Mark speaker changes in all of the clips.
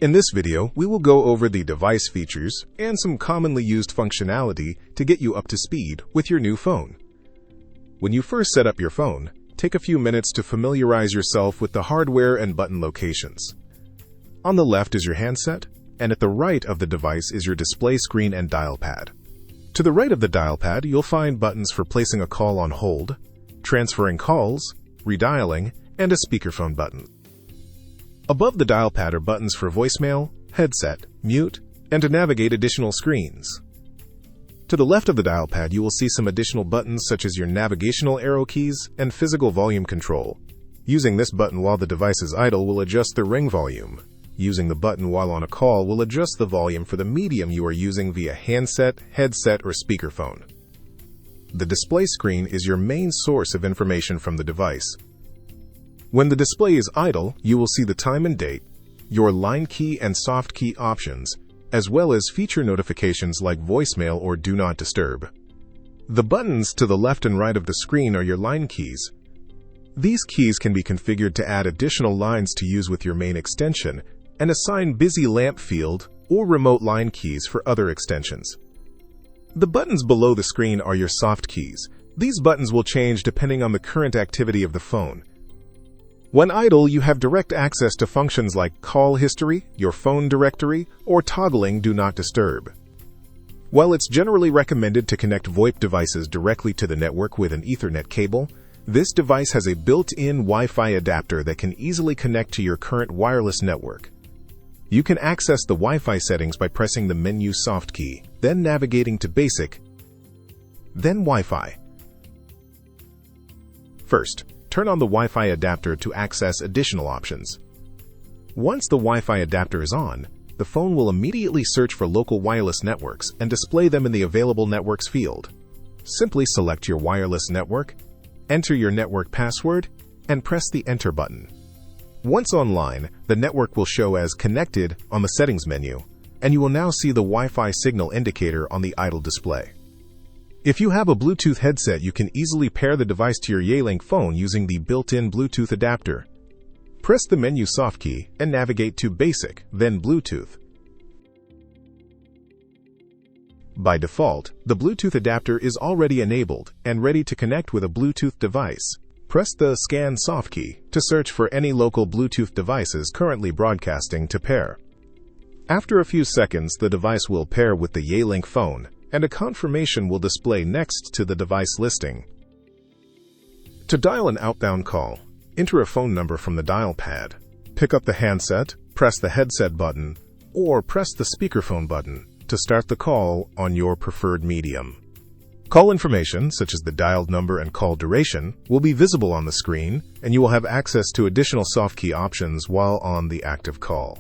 Speaker 1: In this video, we will go over the device features and some commonly used functionality to get you up to speed with your new phone. When you first set up your phone, take a few minutes to familiarize yourself with the hardware and button locations. On the left is your handset, and at the right of the device is your display screen and dial pad. To the right of the dial pad, you'll find buttons for placing a call on hold, transferring calls, redialing, and a speakerphone button. Above the dial pad are buttons for voicemail, headset, mute, and to navigate additional screens. To the left of the dial pad, you will see some additional buttons such as your navigational arrow keys and physical volume control. Using this button while the device is idle will adjust the ring volume. Using the button while on a call will adjust the volume for the medium you are using via handset, headset, or speakerphone. The display screen is your main source of information from the device. When the display is idle, you will see the time and date, your line key and soft key options, as well as feature notifications like voicemail or do not disturb. The buttons to the left and right of the screen are your line keys. These keys can be configured to add additional lines to use with your main extension and assign busy lamp field or remote line keys for other extensions. The buttons below the screen are your soft keys. These buttons will change depending on the current activity of the phone. When idle, you have direct access to functions like call history, your phone directory, or toggling do not disturb. While it's generally recommended to connect VoIP devices directly to the network with an Ethernet cable, this device has a built-in Wi-Fi adapter that can easily connect to your current wireless network. You can access the Wi-Fi settings by pressing the menu soft key, then navigating to Basic, then Wi-Fi. First, turn on the Wi-Fi adapter to access additional options. Once the Wi-Fi adapter is on, the phone will immediately search for local wireless networks and display them in the Available Networks field. Simply select your wireless network, enter your network password, and press the Enter button. Once online, the network will show as Connected on the Settings menu, and you will now see the Wi-Fi signal indicator on the idle display. If you have a Bluetooth headset, you can easily pair the device to your Yealink phone using the built-in Bluetooth adapter. Press the menu soft key and navigate to Basic, then Bluetooth. By default, the Bluetooth adapter is already enabled and ready to connect with a Bluetooth device. Press the Scan soft key to search for any local Bluetooth devices currently broadcasting to pair. After a few seconds, the device will pair with the Yealink phone, and a confirmation will display next to the device listing. To dial an outbound call, enter a phone number from the dial pad. Pick up the handset, press the headset button, or press the speakerphone button to start the call on your preferred medium. Call information, such as the dialed number and call duration, will be visible on the screen, and you will have access to additional soft key options while on the active call.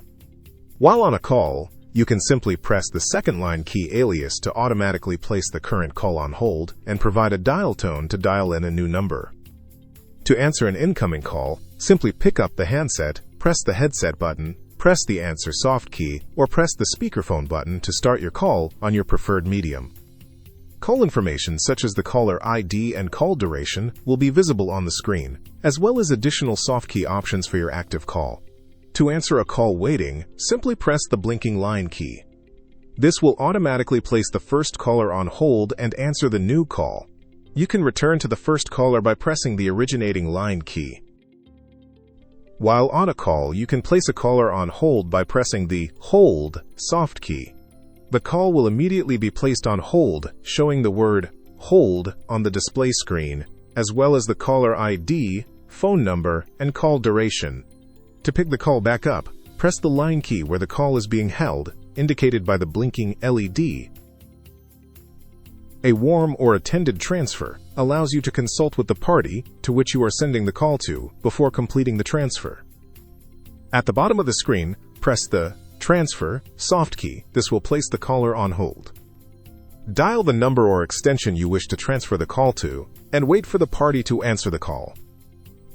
Speaker 1: While on a call, you can simply press the second line key alias to automatically place the current call on hold and provide a dial tone to dial in a new number. To answer an incoming call, simply pick up the handset, press the headset button, press the answer soft key, or press the speakerphone button to start your call on your preferred medium. Call information such as the caller ID and call duration will be visible on the screen, as well as additional soft key options for your active call. To answer a call waiting, simply press the blinking line key. This will automatically place the first caller on hold and answer the new call. You can return to the first caller by pressing the originating line key. While on a call, you can place a caller on hold by pressing the Hold soft key. The call will immediately be placed on hold, showing the word Hold on the display screen, as well as the caller ID, phone number, and call duration. To pick the call back up, press the line key where the call is being held, indicated by the blinking LED. A warm or attended transfer allows you to consult with the party to which you are sending the call to before completing the transfer. At the bottom of the screen, press the Transfer soft key. This will place the caller on hold. Dial the number or extension you wish to transfer the call to, and wait for the party to answer the call.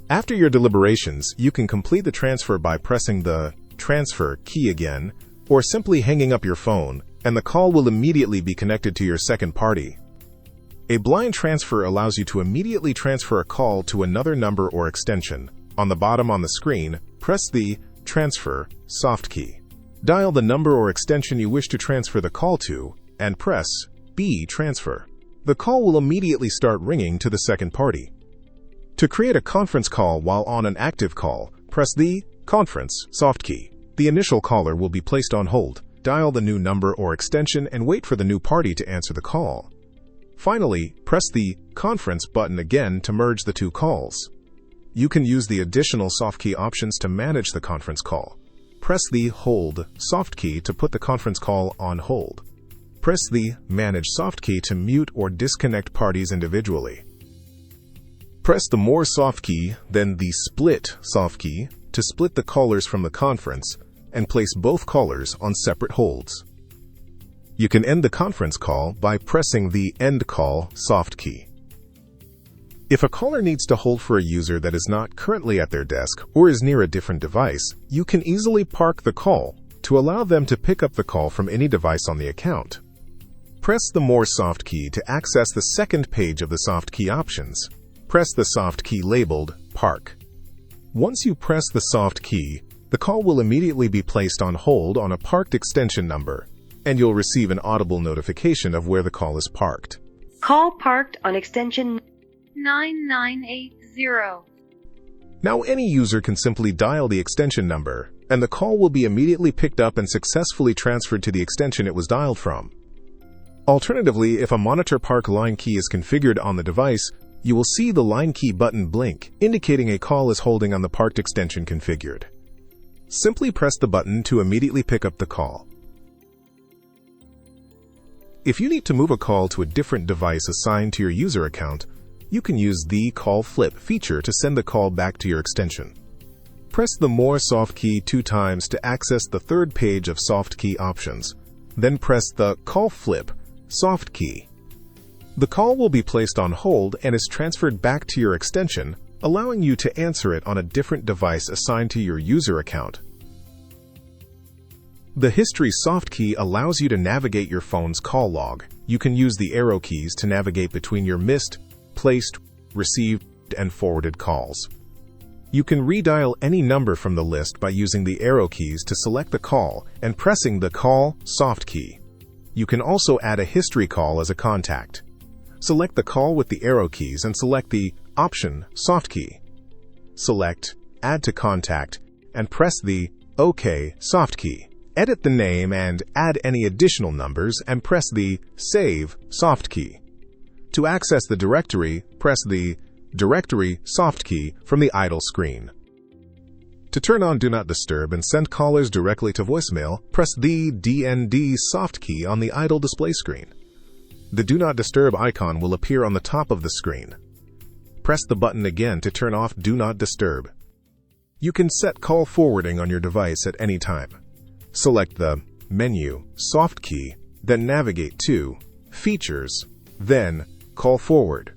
Speaker 1: After your deliberations, you can complete the transfer by pressing the Transfer key again, or simply hanging up your phone, and the call will immediately be connected to your second party. A blind transfer allows you to immediately transfer a call to another number or extension. On the bottom on the screen, press the Transfer soft key. Dial the number or extension you wish to transfer the call to, and press B Transfer. The call will immediately start ringing to the second party. To create a conference call while on an active call, press the Conference soft key. The initial caller will be placed on hold. Dial the new number or extension and wait for the new party to answer the call. Finally, press the Conference button again to merge the two calls. You can use the additional soft key options to manage the conference call. Press the Hold soft key to put the conference call on hold. Press the Manage soft key to mute or disconnect parties individually. Press the More soft key, then the Split soft key to split the callers from the conference and place both callers on separate holds. You can end the conference call by pressing the End Call soft key. If a caller needs to hold for a user that is not currently at their desk or is near a different device, you can easily park the call to allow them to pick up the call from any device on the account. Press the More soft key to access the second page of the soft key options. Press the soft key labeled Park. Once you press the soft key, the call will immediately be placed on hold on a parked extension number, and you'll receive an audible notification of where the call is parked.
Speaker 2: Call parked on extension 9980.
Speaker 1: Now any user can simply dial the extension number, and the call will be immediately picked up and successfully transferred to the extension it was dialed from. Alternatively, if a Monitor Park line key is configured on the device, you will see the line key button blink, indicating a call is holding on the parked extension configured. Simply press the button to immediately pick up the call. If you need to move a call to a different device assigned to your user account, you can use the Call Flip feature to send the call back to your extension. Press the More soft key 2 times to access the third page of soft key options. Then press the Call Flip soft key. The call will be placed on hold and is transferred back to your extension, allowing you to answer it on a different device assigned to your user account. The History soft key allows you to navigate your phone's call log. You can use the arrow keys to navigate between your missed, placed, received, and forwarded calls. You can redial any number from the list by using the arrow keys to select the call and pressing the Call soft key. You can also add a history call as a contact. Select the call with the arrow keys and select the Option soft key. Select Add to Contact and press the OK soft key. Edit the name and add any additional numbers and press the Save soft key. To access the directory, press the Directory soft key from the idle screen. To turn on Do Not Disturb and send callers directly to voicemail, press the DND soft key on the idle display screen. The Do Not Disturb icon will appear on the top of the screen. Press the button again to turn off Do Not Disturb. You can set call forwarding on your device at any time. Select the Menu soft key, then navigate to Features, then Call Forward.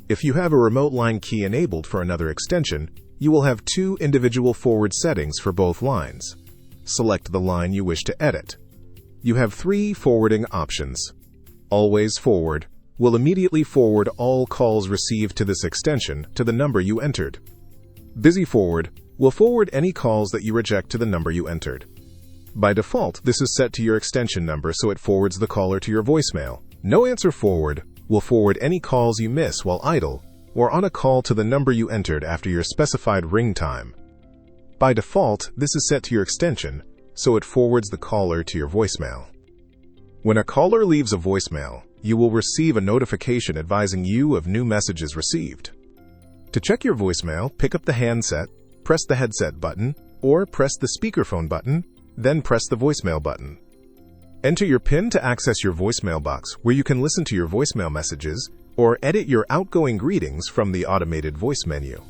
Speaker 1: If you have a remote line key enabled for another extension, you will have 2 individual forward settings for both lines. Select the line you wish to edit. You have 3 forwarding options. Always Forward will immediately forward all calls received to this extension to the number you entered. Busy Forward will forward any calls that you reject to the number you entered. By default, this is set to your extension number so it forwards the caller to your voicemail. No Answer Forward will forward any calls you miss while idle or on a call to the number you entered after your specified ring time. By default, this is set to your extension so it forwards the caller to your voicemail. When a caller leaves a voicemail, you will receive a notification advising you of new messages received. To check your voicemail, pick up the handset, press the headset button, or press the speakerphone button, then press the voicemail button. Enter your PIN to access your voicemail box, where you can listen to your voicemail messages or edit your outgoing greetings from the automated voice menu.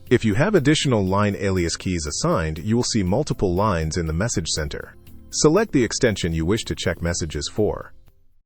Speaker 1: If you have additional line alias keys assigned, you will see multiple lines in the message center. Select the extension you wish to check messages for.